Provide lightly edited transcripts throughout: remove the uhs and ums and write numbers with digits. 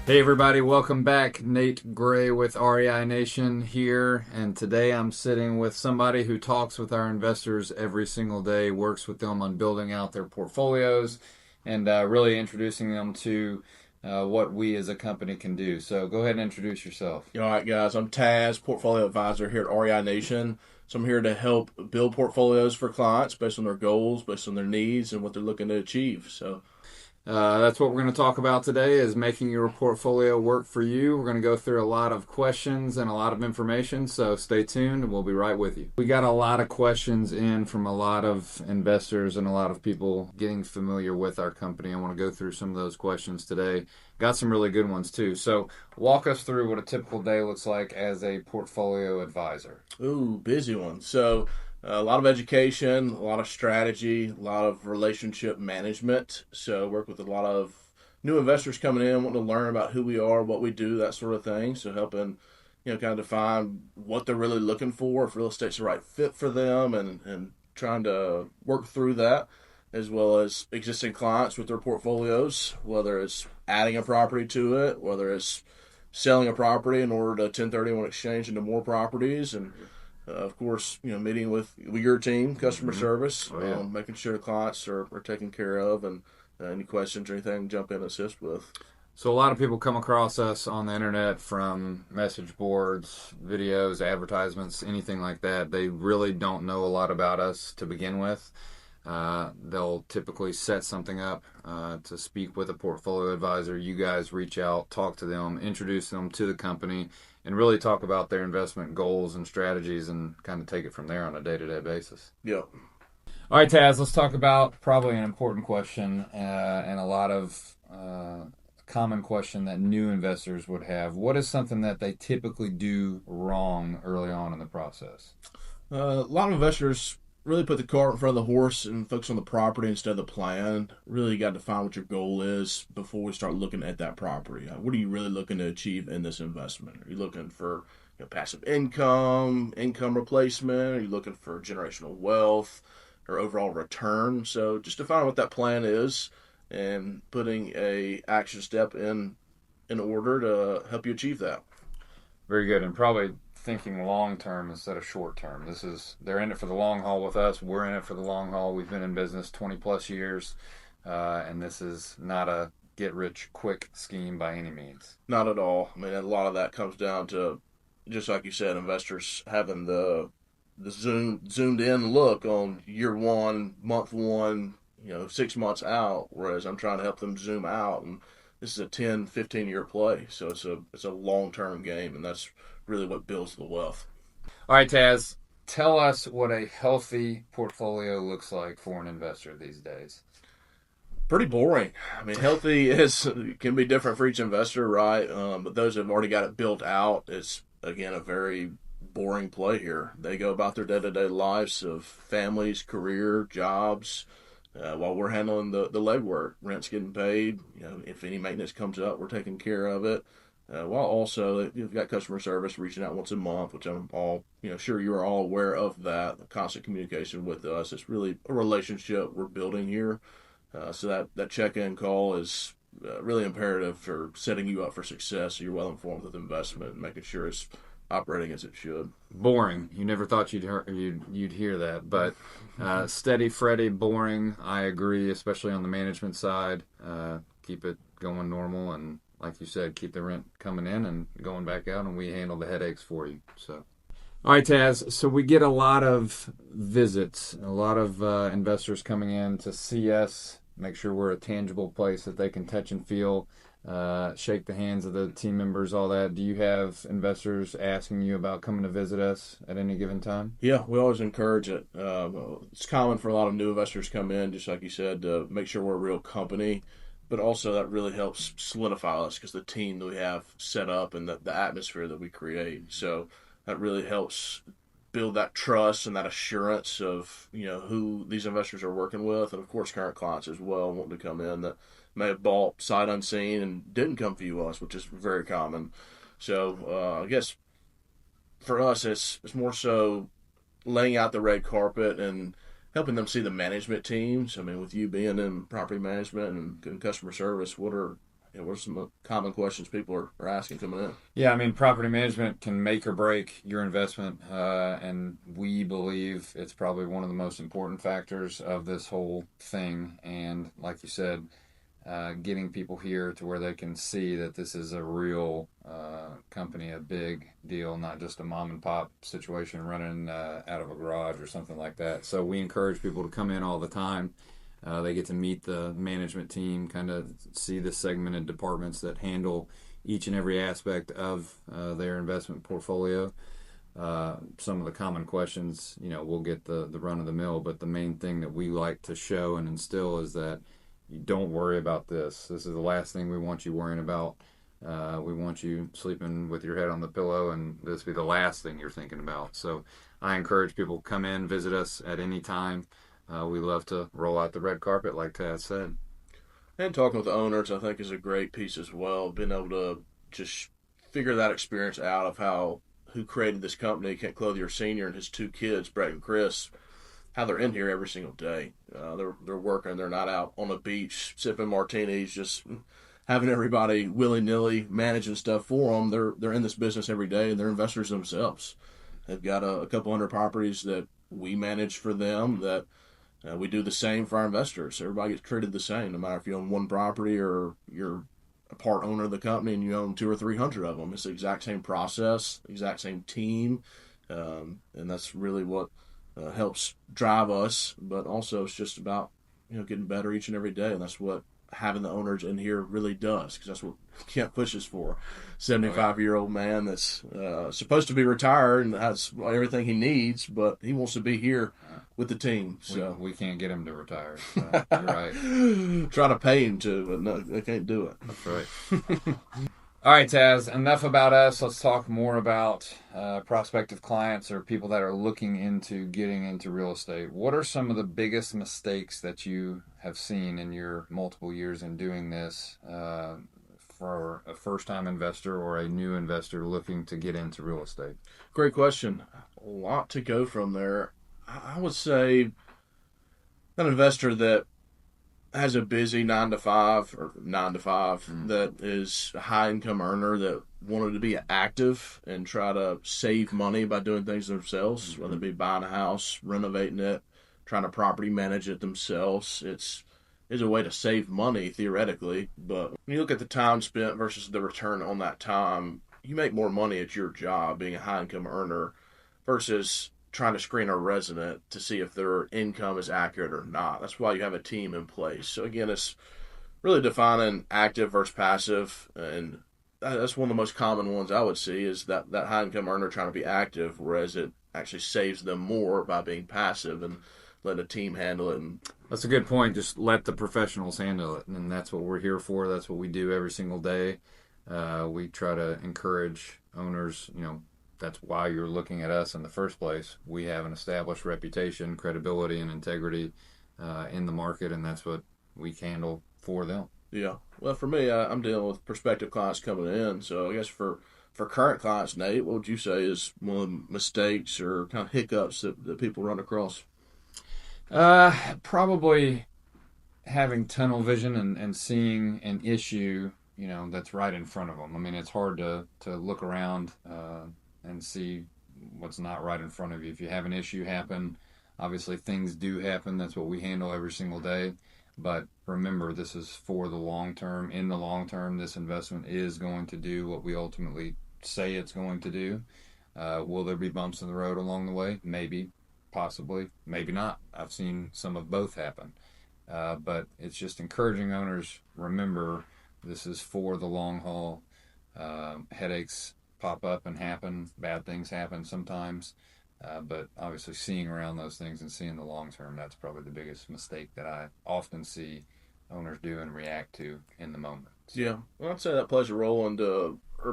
Hey everybody, welcome back. Nate Gray with REI Nation here, and today I'm sitting with somebody who talks with our investors every single day, works with them on building out their portfolios, and really introducing them to what we as a company can do. So go ahead and introduce yourself. All right, guys. I'm Taz, portfolio advisor here at REI Nation. So I'm here to help build portfolios for clients based on their goals, based on their needs, and what they're looking to achieve. So, That's what we're going to talk about today is making your portfolio work for you. We're going to go through a lot of questions and a lot of information, so stay tuned and we'll be right with you. We got a lot of questions in from a lot of investors and a lot of people getting familiar with our company. I want to go through some of those questions today. Got some really good ones too. So walk us through what a typical day looks like as a portfolio advisor. ooh, busy one. So, a lot of education, a lot of strategy, a lot of relationship management. So, work with a lot of new investors coming in, wanting to learn about who we are, what we do, that sort of thing. So, helping kind of define what they're really looking for, if real estate's the right fit for them, and trying to work through that, as well as existing clients with their portfolios, whether it's adding a property to it, whether it's selling a property in order to 1031 exchange into more properties, and of course, meeting with your team, customer service, Oh yeah. making sure the clients are taken care of, and any questions or anything, jump in and assist with. So a lot of people come across us on the internet from message boards, videos, advertisements, anything like that. They really don't know a lot about us to begin with. They'll typically set something up to speak with a portfolio advisor. You guys reach out, talk to them, introduce them to the company, and really talk about their investment goals and strategies and kind of take it from there on a day-to-day basis. Yep. All right, Taz, let's talk about probably an important question and a lot of common question that new investors would have. What is something that they typically do wrong early on in the process? A lot of investors really put the cart in front of the horse and focus on the property instead of the plan. Really, you got to define what your goal is before we start looking at that property. What are you really looking to achieve in this investment? Are you looking for passive income, income replacement? Are you looking for generational wealth or overall return? So just define what that plan is and putting a action step in order to help you achieve that. Very good, and probably thinking long term instead of short term. They're in it for the long haul with us. We're in it for the long haul. We've been in business 20 plus years, and this is not a get rich quick scheme by any means. Not at all. I mean, a lot of that comes down to, just like you said, investors having the zoomed in look on year one, month one, 6 months out. Whereas I'm trying to help them zoom out, and this is a 10, 15 year play. So it's a long term game, and that's really what builds the wealth. All right, Taz, tell us what a healthy portfolio looks like for an investor these days. Pretty boring. I mean, healthy is can be different for each investor, right? But those that have already got it built out, it's again a very boring play here. They go about their day to day lives of families, career, jobs, while we're handling the legwork. Rent's getting paid. If any maintenance comes up, we're taking care of it. While also you've got customer service reaching out once a month, which I'm all sure you are all aware of that constant communication with us. It's really a relationship we're building here. So that check-in call is really imperative for setting you up for success. So you're well informed with investment and making sure it's operating as it should. Boring. You never thought you'd hear that, but steady, Freddy, boring. I agree, especially on the management side. Keep it going normal, and like you said, keep the rent coming in and going back out, and we handle the headaches for you. So. All right, Taz. So we get a lot of visits, a lot of investors coming in to see us, make sure we're a tangible place that they can touch and feel, shake the hands of the team members, all that. Do you have investors asking you about coming to visit us at any given time? Yeah, we always encourage it. It's common for a lot of new investors to come in, just like you said, to make sure we're a real company. But also that really helps solidify us because the team that we have set up and the atmosphere that we create. So that really helps build that trust and that assurance of who these investors are working with, and of course current clients as well wanting to come in that may have bought sight unseen and didn't come view us, which is very common. So I guess for us it's more so laying out the red carpet and helping them see the management teams. I mean, with you being in property management and customer service, what are Yeah, what are some common questions people are asking coming in? Yeah, I mean, property management can make or break your investment, and we believe it's probably one of the most important factors of this whole thing. And like you said, getting people here to where they can see that this is a real company, a big deal, not just a mom and pop situation running out of a garage or something like that. So we encourage people to come in all the time. They get to meet the management team, kind of see the segmented departments that handle each and every aspect of their investment portfolio. Some of the common questions, we'll get the run of the mill, but the main thing that we like to show and instill is that you don't worry about this. This is the last thing we want you worrying about. We want you sleeping with your head on the pillow, and this be the last thing you're thinking about. So I encourage people to come in, visit us at any time. We love to roll out the red carpet, like Taz said. And talking with the owners, I think, is a great piece as well. Being able to just figure that experience out of who created this company, Kent Clothier Sr. and his two kids, Brett and Chris, how they're in here every single day. They're working. They're not out on the beach sipping martinis, just having everybody willy nilly managing stuff for them. They're in this business every day, and they're investors themselves. They've got a couple hundred properties that we manage for them. That we do the same for our investors. Everybody gets treated the same, no matter if you own one property or you're a part owner of the company and you own 200 or 300 of them. It's the exact same process, exact same team, and that's really what helps drive us. But also, it's just about getting better each and every day, and that's what having the owners in here really does, because that's what Kent pushes for. 75-year-old man that's supposed to be retired and has everything he needs, but he wants to be here with the team. So we can't get him to retire. So you're right. Try to pay him to, but no, they can't do it. That's right. All right, Taz, enough about us. Let's talk more about prospective clients or people that are looking into getting into real estate. What are some of the biggest mistakes that you have seen in your multiple years in doing this for a first-time investor or a new investor looking to get into real estate? Great question. A lot to go from there. I would say an investor that has a busy 9 to 5 or 9 to 5 that is a high income earner that wanted to be active and try to save money by doing things themselves, whether it be buying a house, renovating it, trying to property manage it themselves. It's a way to save money theoretically, but when you look at the time spent versus the return on that time, you make more money at your job being a high income earner versus trying to screen a resident to see if their income is accurate or not. That's why you have a team in place. So again, it's really defining active versus passive, and that's one of the most common ones I would see is that high income earner trying to be active, whereas it actually saves them more by being passive and letting a team handle it. And that's a good point. Just let the professionals handle it, and that's what we're here for. That's what we do every single day. We try to encourage owners, that's why you're looking at us in the first place. We have an established reputation, credibility, and integrity in the market, and that's what we handle for them. Yeah. Well, for me, I'm dealing with prospective clients coming in. So I guess for current clients, Nate, what would you say is one of the mistakes or kind of hiccups that people run across? Probably having tunnel vision and seeing an issue, that's right in front of them. I mean, it's hard to look around and see what's not right in front of you. If you have an issue happen, obviously things do happen. That's what we handle every single day. But remember, this is for the long term. In the long term, this investment is going to do what we ultimately say it's going to do. Will there be bumps in the road along the way? Maybe, possibly, maybe not. I've seen some of both happen. But it's just encouraging owners, remember, this is for the long haul. Headaches pop up and happen. Bad things happen sometimes. But obviously seeing around those things and seeing the long term, that's probably the biggest mistake that I often see owners do and react to in the moment. So. Yeah. Well, I'd say that plays a role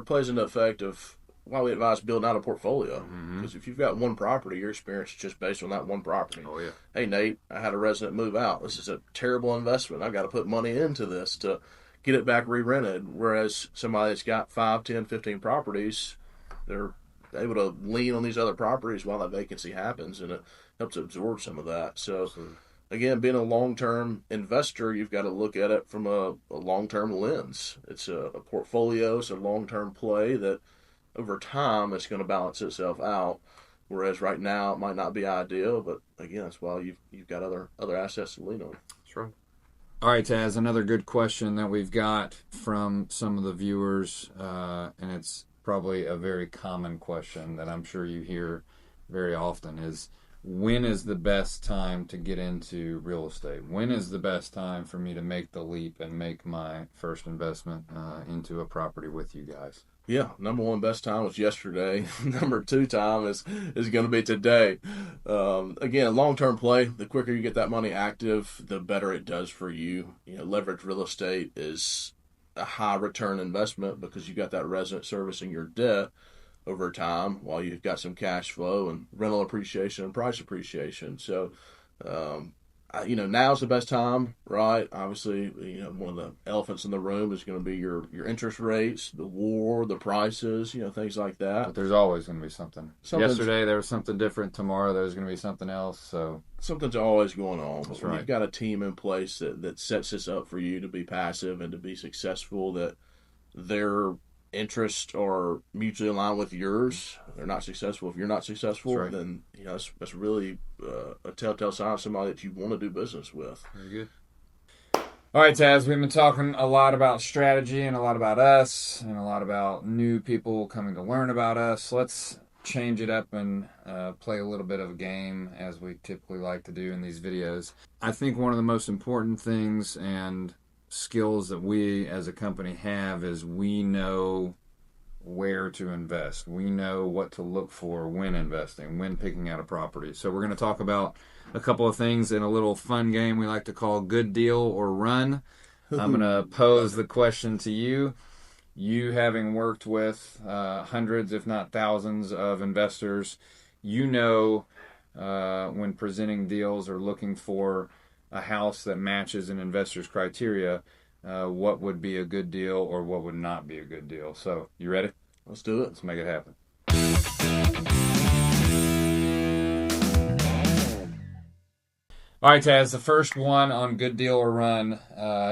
plays into effect of why we advise building out a portfolio. Because if you've got one property, your experience is just based on that one property. Oh, yeah. Hey, Nate, I had a resident move out. This is a terrible investment. I've got to put money into this to get it back re-rented. Whereas somebody that's got 5, 10, 15 properties, they're able to lean on these other properties while that vacancy happens, and it helps absorb some of that. So again, being a long-term investor, you've got to look at it from a long-term lens. It's a portfolio, it's a long-term play that over time it's going to balance itself out. Whereas right now it might not be ideal, but again, that's why you've got other assets to lean on. That's right. All right, Taz, another good question that we've got from some of the viewers, and it's probably a very common question that I'm sure you hear very often is, when is the best time to get into real estate? When is the best time for me to make the leap and make my first investment into a property with you guys? Yeah, number one best time was yesterday. Number two time is going to be today. Again, long term play. The quicker you get that money active, the better it does for you. Leverage real estate is a high return investment because you got that resident servicing your debt over time while you've got some cash flow and rental appreciation and price appreciation. So, um, now's the best time, right? Obviously, one of the elephants in the room is going to be your interest rates, the war, the prices, things like that. But there's always going to be something. Yesterday there was something different. Tomorrow there's going to be something else. So something's always going on. That's when right. You've got a team in place that sets this up for you to be passive and to be successful, that their interests are mutually aligned with yours. They're not successful if you're not successful. That's right. Then that's really a telltale sign of somebody that you want to do business with. Very good. All right, Taz, we've been talking a lot about strategy and a lot about us and a lot about new people coming to learn about us. Let's change it up and play a little bit of a game, as we typically like to do in these videos. I think one of the most important things and skills that we as a company have is we know where to invest. We know what to look for when investing, when picking out a property. So we're going to talk about a couple of things in a little fun game we like to call Good Deal or Run. I'm going to pose the question to you. You, having worked with hundreds, if not thousands, of investors, when presenting deals or looking for a house that matches an investor's criteria, what would be a good deal or what would not be a good deal. So, you ready? Let's do it. Let's make it happen. All right, Taz, the first one on Good Deal or Run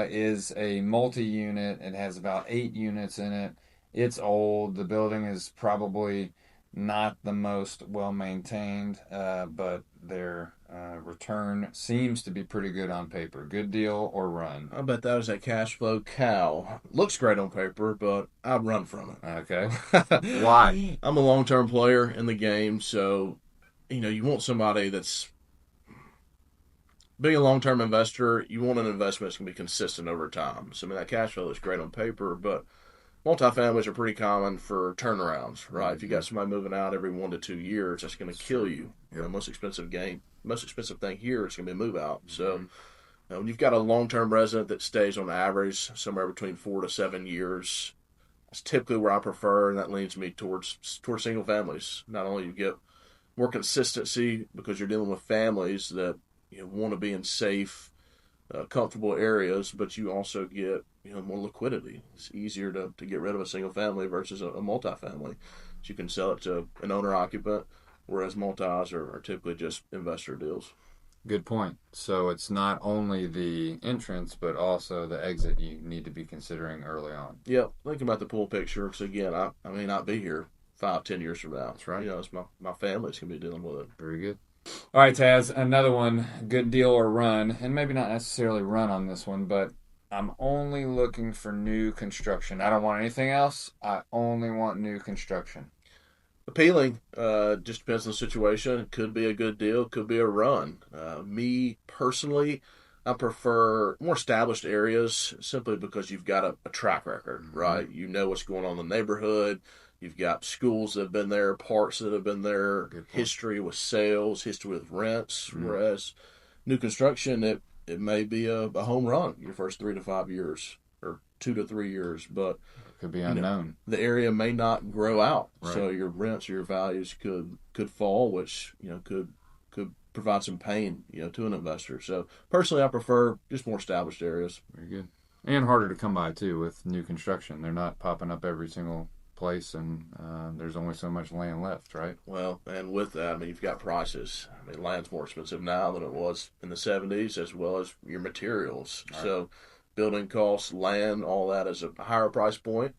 is a multi-unit. It has about 8 units in it. It's old. The building is probably not the most well-maintained, but their return seems to be pretty good on paper. Good Deal or Run? I bet that was that cash flow cow. Looks great on paper, but I'd run from it. Okay. Why? I'm a long-term player in the game, so you want somebody that's being a long-term investor. You want an investment that's going to be consistent over time. So that cash flow is great on paper, but multifamilies are pretty common for turnarounds, right? Mm-hmm. If you got somebody moving out every 1 to 2 years, that's going to kill you. The most expensive thing here is going to be a move out. Mm-hmm. So when you've got a long-term resident that stays on average somewhere between 4 to 7 years, that's typically where I prefer, and that leads me towards single families. Not only you get more consistency because you're dealing with families that want to be in safe, comfortable areas, but you also get more liquidity. It's easier to get rid of a single family versus a multifamily. So you can sell it to an owner occupant, whereas multis are typically just investor deals. Good point. So it's not only the entrance, but also the exit you need to be considering early on. Yeah, thinking about the pool picture, because again, I may not be here 5-10 years from now. That's right. It's my family's going to be dealing with it. Very good. All right, Taz, another one, Good Deal or Run, and maybe not necessarily run on this one, but I'm only looking for new construction. I don't want anything else. I only want new construction. Appealing. Just depends on the situation. It could be a good deal. Could be a run. Me, personally, I prefer more established areas simply because you've got a track record, mm-hmm. right? You know what's going on in the neighborhood. You've got schools that have been there, parks that have been there, history with sales, history with rents. Mm-hmm. Whereas new construction, it may be a home run your first 3 to 5 years or 2 to 3 years, but it could be unknown. The area may not grow out, right. So your rents or your values could fall, which could provide some pain to an investor. So personally, I prefer just more established areas. Very good, and harder to come by too with new construction. They're not popping up every single place, and there's only so much land left, right? Well, and with that, I mean, you've got prices. I mean, land's more expensive now than it was in the 70s, as well as your materials. Right. So, building costs, land, all that is a higher price point,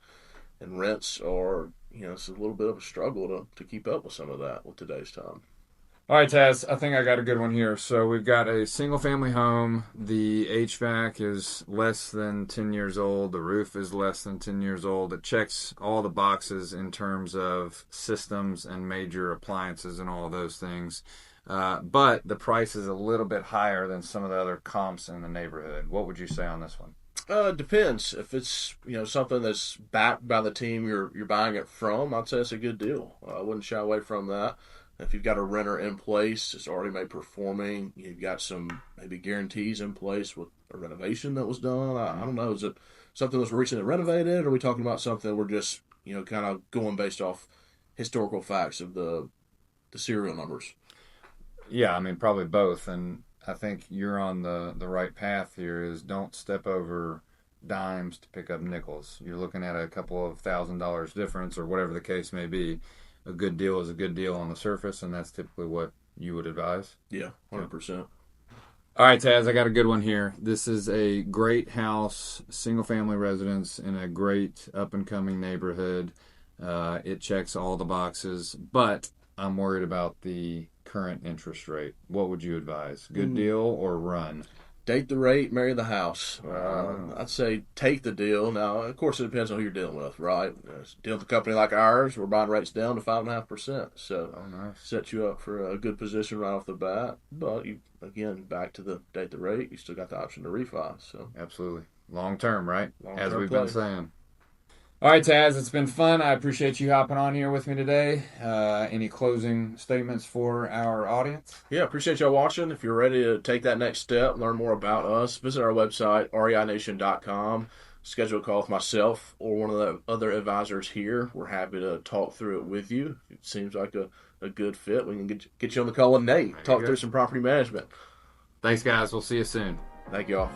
and rents are, it's a little bit of a struggle to keep up with some of that with today's time. All right, Taz, I think I got a good one here. So we've got a single family home. The HVAC is less than 10 years old. The roof is less than 10 years old. It checks all the boxes in terms of systems and major appliances and all of those things. But the price is a little bit higher than some of the other comps in the neighborhood. What would you say on this one? It depends. If it's something that's backed by the team you're buying it from, I'd say it's a good deal. I wouldn't shy away from that. If you've got a renter in place, it's already made performing. You've got some maybe guarantees in place with a renovation that was done. I don't know. Is it something that's recently renovated, or are we talking about something we're just kind of going based off historical facts of the serial numbers? Yeah, I mean, probably both. And I think you're on the right path here is don't step over dimes to pick up nickels. You're looking at a couple of $1,000 difference or whatever the case may be. A good deal is a good deal on the surface, and that's typically what you would advise. Yeah, 100%. All right, Taz, I got a good one here. This is a great house, single-family residence in a great up-and-coming neighborhood. It checks all the boxes, but I'm worried about the current interest rate. What would you advise? Good deal or run? Date the rate, marry the house. I'd say take the deal. Now, of course, it depends on who you're dealing with, right? Dealing with a company like ours, we're buying rates down to 5.5%. So, nice. Set you up for a good position right off the bat. But again, back to the date the rate, you still got the option to refi. So, absolutely, long term, right? Long-term As we've play. been saying. All right, Taz, it's been fun. I appreciate you hopping on here with me today. Any closing statements for our audience? Yeah, appreciate y'all watching. If you're ready to take that next step, learn more about us, visit our website, REINation.com. Schedule a call with myself or one of the other advisors here. We're happy to talk through it with you. It seems like a good fit. We can get you on the call with Nate, talk through some property management. Thanks, guys. We'll see you soon. Thank y'all.